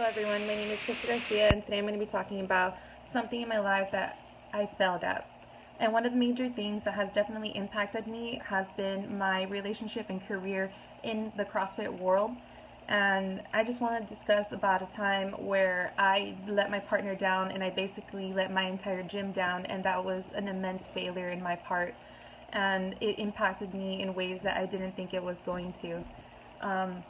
everyone, my name is Krista Garcia, and today I'm going to be talking about something in my life that I failed at. And one of the major things that has definitely impacted me has been my relationship and career in the CrossFit world. And I just want to discuss about a time where I let my partner down and I basically let my entire gym down, and that was an immense failure in my part. And it impacted me in ways that I didn't think it was going to. Um,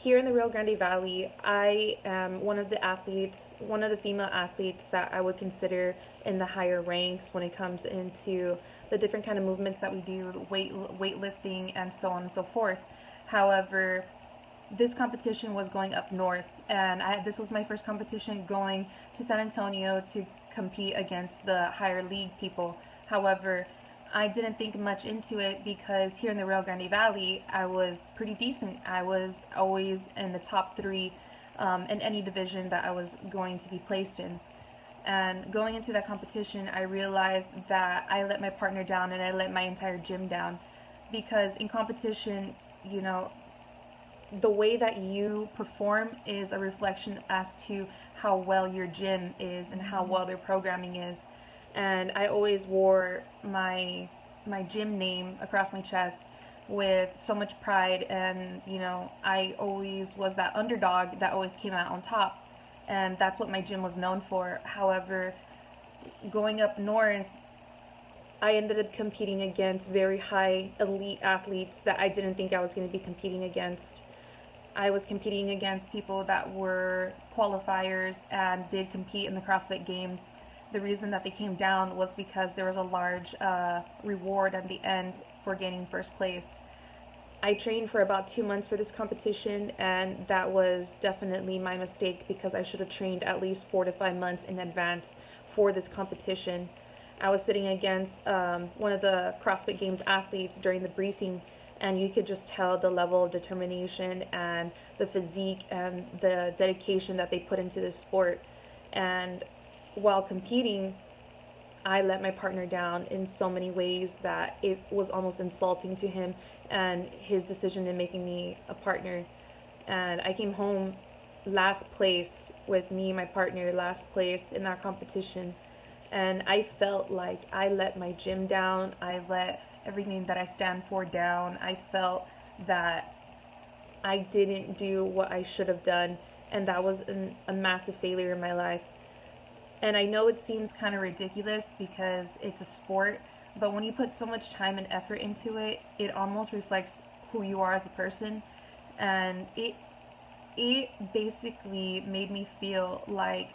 Here in the Rio Grande Valley, I am one of the female athletes that I would consider in the higher ranks when it comes into the different kind of movements that we do, weightlifting, and so on and so forth. However, this competition was going up north, and this was my first competition going to San Antonio to compete against the higher league people. However, I didn't think much into it because here in the Rio Grande Valley, I was pretty decent. I was always in the top three in any division that I was going to be placed in. And going into that competition, I realized that I let my partner down and I let my entire gym down because in competition, you know, the way that you perform is a reflection as to how well your gym is and how well their programming is. And I always wore my gym name across my chest with so much pride, and I always was that underdog that always came out on top, and that's what my gym was known for. However, going up north, I ended up competing against very high elite athletes that I didn't think I was going to be competing against. I was competing against people that were qualifiers and did compete in the CrossFit Games. The reason that they came down was because there was a large reward at the end for gaining first place. I trained for about 2 months for this competition, and that was definitely my mistake because I should have trained at least 4 to 5 months in advance for this competition. I was sitting against one of the CrossFit Games athletes during the briefing, and you could just tell the level of determination and the physique and the dedication that they put into this sport. And while competing, I let my partner down in so many ways that it was almost insulting to him and his decision in making me a partner. And I came home last place with me and my partner, last place in that competition. And I felt like I let my gym down. I let everything that I stand for down. I felt that I didn't do what I should have done. And that was a massive failure in my life. And I know it seems kind of ridiculous because it's a sport, but when you put so much time and effort into it, it almost reflects who you are as a person. And it basically made me feel like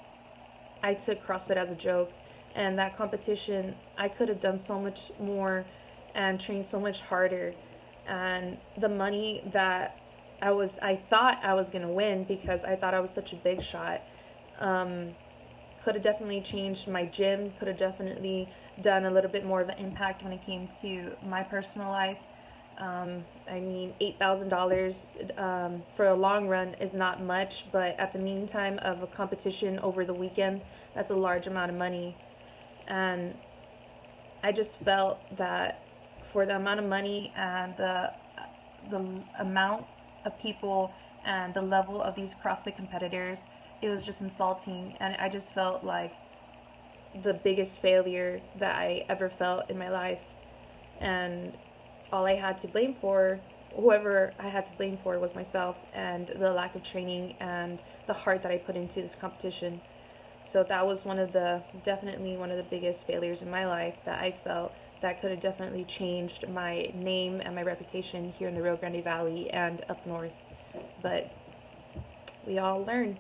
I took CrossFit as a joke. And that competition, I could have done so much more and trained so much harder. And the money that I thought I was gonna win because I thought I was such a big shot. Could have definitely changed my gym, could have definitely done a little bit more of an impact when it came to my personal life. I mean, $8,000 for a long run is not much, but at the meantime of a competition over the weekend, that's a large amount of money. And I just felt that for the amount of money and the amount of people and the level of these CrossFit competitors, it was just insulting, and I just felt like the biggest failure that I ever felt in my life. And all I had to blame for, whoever I had to blame for, was myself and the lack of training and the heart that I put into this competition. So that was definitely one of the biggest failures in my life that I felt that could have definitely changed my name and my reputation here in the Rio Grande Valley and up north. But we all learn.